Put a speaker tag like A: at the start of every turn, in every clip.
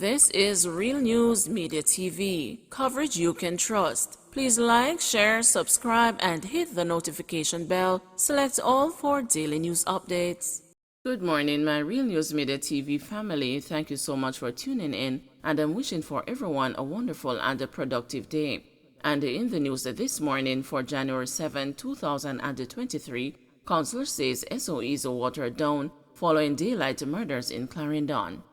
A: This is Real News Media TV, coverage you can trust. Please like, share, subscribe, and hit the notification bell. Select all for daily news updates. Good morning, my Real News Media TV family. Thank you so much for tuning in, and I'm wishing for everyone a wonderful and a productive day. And in the news this morning for January 7, 2023, Council says SOEs watered down following daylight murders in Clarendon.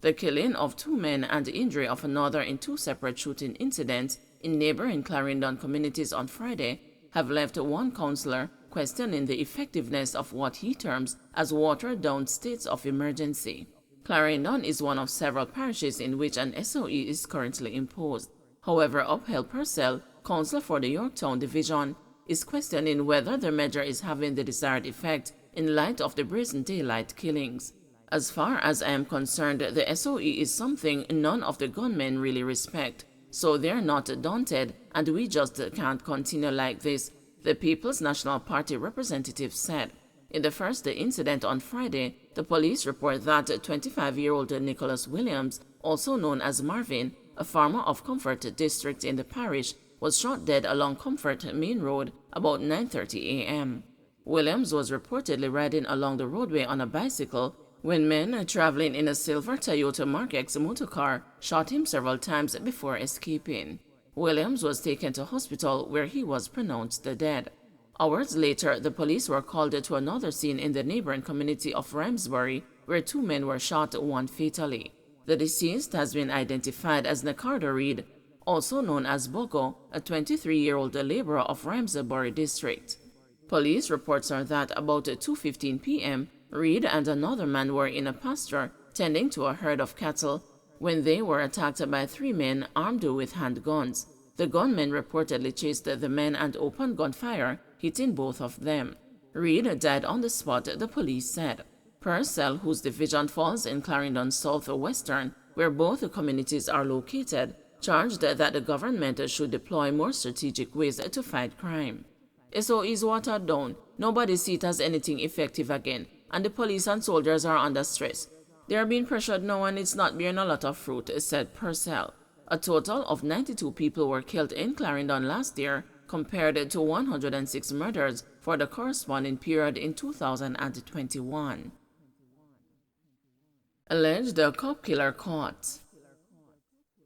A: The killing of 2 men and the injury of another in 2 separate shooting incidents in neighboring Clarendon communities on Friday have left one councillor questioning the effectiveness of what he terms as watered-down states of emergency. Clarendon is one of several parishes in which an SOE is currently imposed. However, Uphill Purcell, councillor for the Yorktown Division, is questioning whether the measure is having the desired effect in light of the brazen daylight killings. As far as I am concerned, the SOE is something none of the gunmen really respect, so they're not daunted, and we just can't continue like this, the People's National Party representative said. In the first incident on Friday, the police report that 25-year-old Nicholas Williams, also known as Marvin, a farmer of Comfort district in the parish, was shot dead along Comfort Main Road about 9:30 a.m. Williams was reportedly riding along the roadway on a bicycle when men traveling in a silver Toyota Mark X motorcar shot him several times before escaping. Williams was taken to hospital where he was pronounced dead. Hours later, the police were called to another scene in the neighboring community of Ramsbury where 2 men were shot, one fatally. The deceased has been identified as Nacardo Reed, also known as Bogo, a 23-year-old laborer of Ramsbury district. Police reports are that about 2:15 p.m., Reed and another man were in a pasture tending to a herd of cattle when they were attacked by 3 men armed with handguns. The gunmen reportedly chased the men and opened gunfire, hitting both of them. Reed died on the spot, the police said. Purcell, whose division falls in Clarendon Southwestern, where both communities are located, charged that the government should deploy more strategic ways to fight crime. SOEs watered down. Nobody sees it as anything effective again, and the police and soldiers are under stress. They are being pressured now and it's not bearing a lot of fruit, said Purcell. A total of 92 people were killed in Clarendon last year, compared to 106 murders for the corresponding period in 2021. Alleged cop killer caught.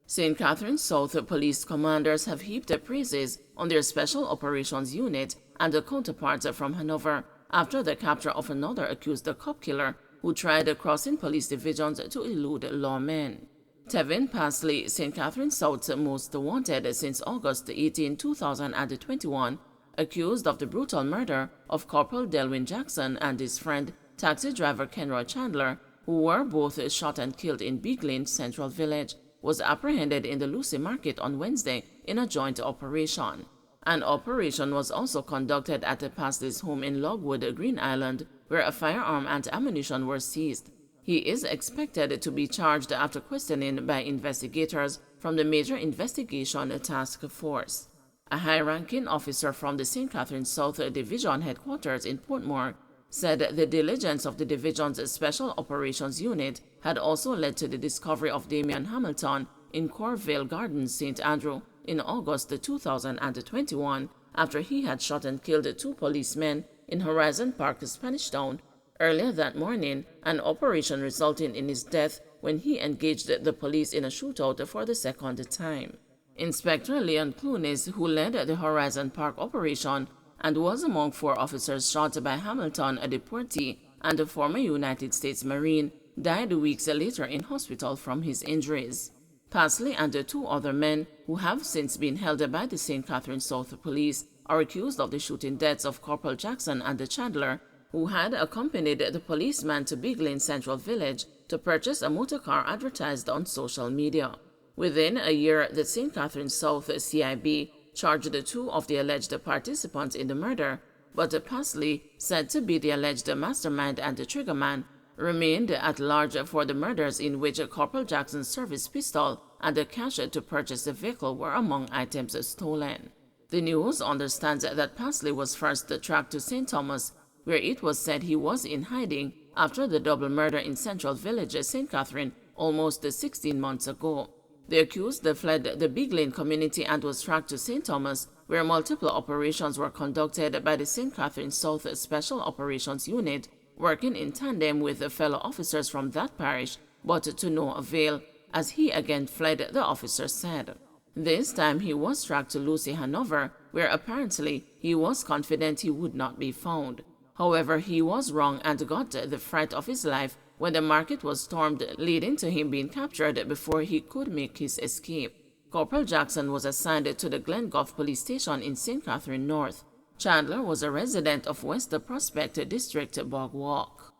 A: St. Catharines South police commanders have heaped praises on their Special Operations Unit and the counterparts from Hanover after the capture of another accused cop killer who tried crossing police divisions to elude lawmen. Tevin Pasley, St. Catharines South's most wanted since August 18, 2021, accused of the brutal murder of Corporal Delwyn Jackson and his friend, taxi driver Kenroy Chandler, who were both shot and killed in Big Lane Central Village, was apprehended in the Lucy Market on Wednesday in a joint operation. An operation was also conducted at Pasley's home in Logwood, Green Island, where a firearm and ammunition were seized. He is expected to be charged after questioning by investigators from the Major Investigation Task Force. A high-ranking officer from the St. Catharines South Division headquarters in Portmore said the diligence of the division's Special Operations Unit had also led to the discovery of Damian Hamilton in Corvale Gardens, St. Andrew, in August 2021 after he had shot and killed 2 policemen in Horizon Park, Spanish Town, earlier that morning, an operation resulting in his death when he engaged the police in a shootout for the second time. Inspector Leon Clunes, who led the Horizon Park operation and was among 4 officers shot by Hamilton, a deportee and a former United States Marine, died weeks later in hospital from his injuries. Pasley and the 2 other men, who have since been held by the St. Catharines South Police, are accused of the shooting deaths of Corporal Jackson and the Chandler, who had accompanied the policeman to Big Lane Central Village to purchase a motorcar advertised on social media. Within a year, the St. Catharines South CIB charged 2 of the alleged participants in the murder, but Pasley, said to be the alleged mastermind and the triggerman, remained at large for the murders in which Corporal Jackson's service pistol and the cash to purchase the vehicle were among items stolen. The news understands that Pasley was first tracked to St. Thomas, where it was said he was in hiding after the double murder in Central Village, St. Catherine, almost 16 months ago. The accused fled the Big Lane community and was tracked to St. Thomas, where multiple operations were conducted by the St. Catherine South Special Operations Unit, working in tandem with fellow officers from that parish, but to no avail, as he again fled, the officer said. This time he was tracked to Lucy, Hanover, where apparently he was confident he would not be found. However, he was wrong and got the fright of his life when the market was stormed, leading to him being captured before he could make his escape. Corporal Jackson was assigned to the Glengough Police Station in St. Catherine North. Chandler was a resident of West Prospect District, Bog Walk.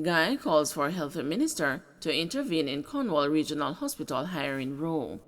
A: Guy calls for Health Minister to intervene in Cornwall Regional Hospital hiring row.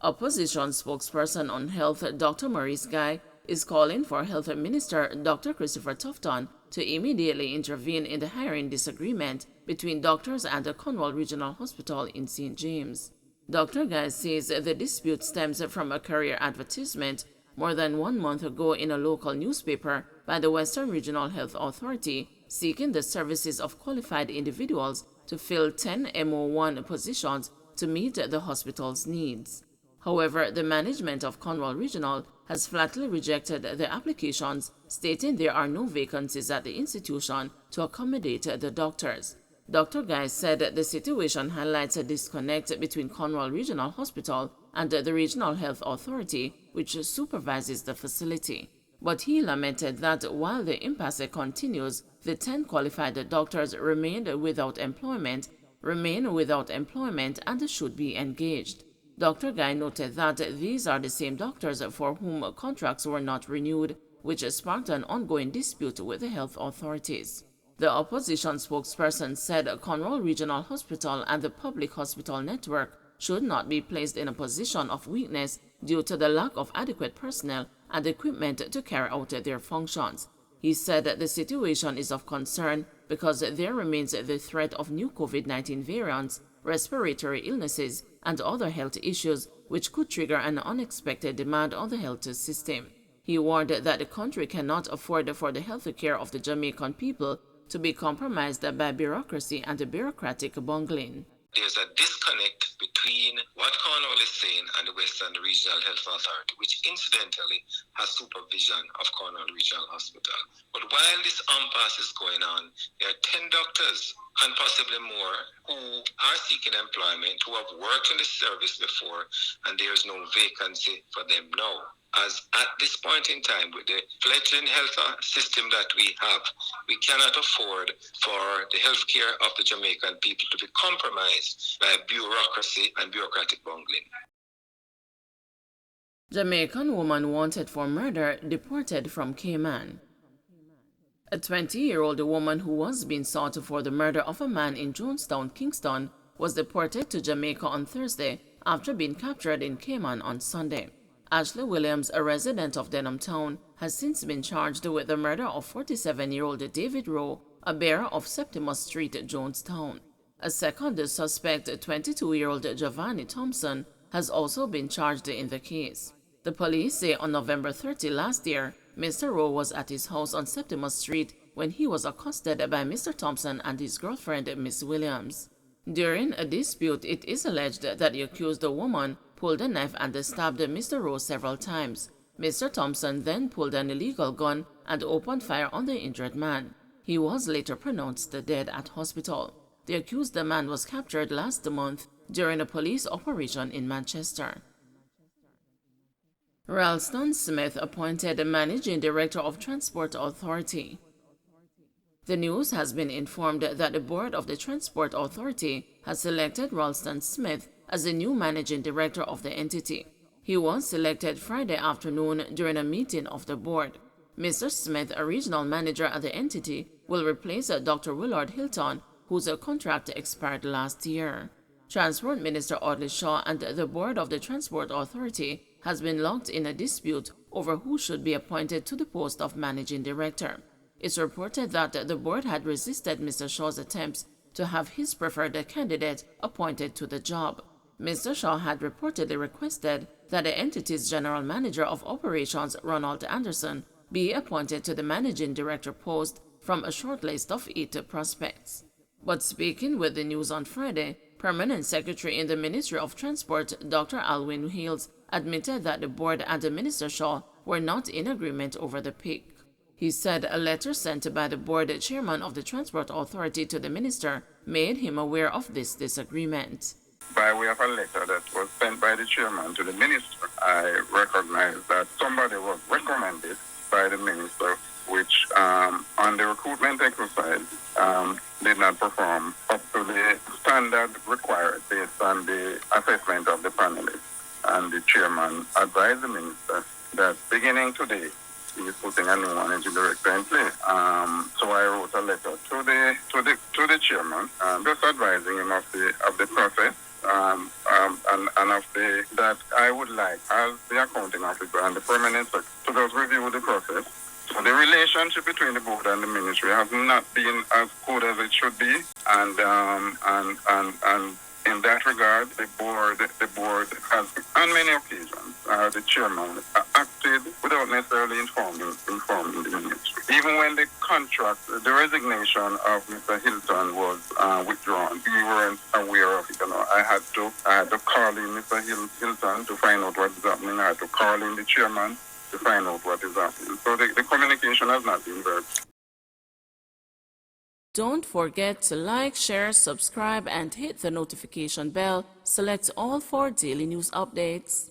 A: Opposition spokesperson on health Dr. Maurice Guy is calling for Health Minister Dr. Christopher Tufton to immediately intervene in the hiring disagreement between doctors and the Cornwall Regional Hospital in St. James. Dr. Guy says the dispute stems from a career advertisement more than 1 month ago in a local newspaper by the Western Regional Health Authority seeking the services of qualified individuals to fill 10 MO1 positions to meet the hospital's needs. However, the management of Cornwall Regional has flatly rejected the applications, stating there are no vacancies at the institution to accommodate the doctors. Dr. Guy said the situation highlights a disconnect between Cornwall Regional Hospital and the Regional Health Authority, which supervises the facility. But he lamented that while the impasse continues, the 10 qualified doctors remain without employment and should be engaged. Dr. Guy noted that these are the same doctors for whom contracts were not renewed, which sparked an ongoing dispute with the health authorities. The opposition spokesperson said Cornwall Regional Hospital and the public hospital network should not be placed in a position of weakness due to the lack of adequate personnel and equipment to carry out their functions. He said the situation is of concern because there remains the threat of new COVID-19 variants, respiratory illnesses, and other health issues which could trigger an unexpected demand on the health system. He warned that the country cannot afford for the health care of the Jamaican people to be compromised by bureaucracy and bureaucratic bungling.
B: There's a disconnect between what Cornwall is saying and the Western Regional Health Authority, which incidentally has supervision of Cornwall Regional Hospital. But while this impasse is going on, there are 10 doctors and possibly more who are seeking employment, who have worked in the service before, and there's no vacancy for them now. As at this point in time, with the fledgling health system that we have, we cannot afford for the health care of the Jamaican people to be compromised by bureaucracy and bureaucratic bungling.
A: Jamaican woman wanted for murder deported from Cayman. A 20-year-old woman who was being sought for the murder of a man in Jonestown, Kingston, was deported to Jamaica on Thursday after being captured in Cayman on Sunday. Ashley Williams, a resident of Denham Town, has since been charged with the murder of 47-year-old David Rowe, a bearer of Septimus Street, Jonestown. A second suspect, 22-year-old Giovanni Thompson, has also been charged in the case. The police say on November 30 last year, Mr. Rowe was at his house on Septimus Street when he was accosted by Mr. Thompson and his girlfriend, Miss Williams. During a dispute, it is alleged that the accused woman pulled a knife and stabbed Mr. Rowe several times. Mr. Thompson then pulled an illegal gun and opened fire on the injured man. He was later pronounced dead at hospital. The accused man was captured last month during a police operation in Manchester. Ralston Smith appointed Managing Director of Transport Authority. The news has been informed that the board of the Transport Authority has selected Ralston Smith as the new Managing Director of the entity. He was selected Friday afternoon during a meeting of the board. Mr. Smith, a regional manager at the entity, will replace Dr. Willard Hilton, whose contract expired last year. Transport Minister Audley Shaw and the board of the Transport Authority has been locked in a dispute over who should be appointed to the post of Managing Director. It's reported that the board had resisted Mr. Shaw's attempts to have his preferred candidate appointed to the job. Mr. Shaw had reportedly requested that the entity's General Manager of Operations, Ronald Anderson, be appointed to the Managing Director post from a short list of 8 prospects. But speaking with the news on Friday, Permanent Secretary in the Ministry of Transport, Dr. Alwyn Hills, admitted that the board and the Minister Shaw were not in agreement over the pick. He said a letter sent by the board chairman of the Transport Authority to the minister made him aware of this disagreement.
C: By way of a letter that was sent by the chairman to the minister, I recognize that somebody was recommended by the minister, which on the recruitment exercise did not perform up to the standard required based on the assessment of the panelists. And the chairman advised the minister that beginning today, he is putting a new energy director in place. So I wrote a letter to the chairman, just advising him of the process. And of that I would like, as the accounting officer and the permanent secretary, to just review the process. So the relationship between the board and the ministry has not been as good as it should be, and in that regard, the board has, on many occasions, the chairman acted without necessarily informing the ministry. Even when the resignation of Mr. Hilton was withdrawn, we weren't aware of it. I had to call in Mr. Hilton to find out what is happening. I had to call in the chairman to find out what is happening. So the communication has not been very.
A: Don't forget to like, share, subscribe, and hit the notification bell. Select all for daily news updates.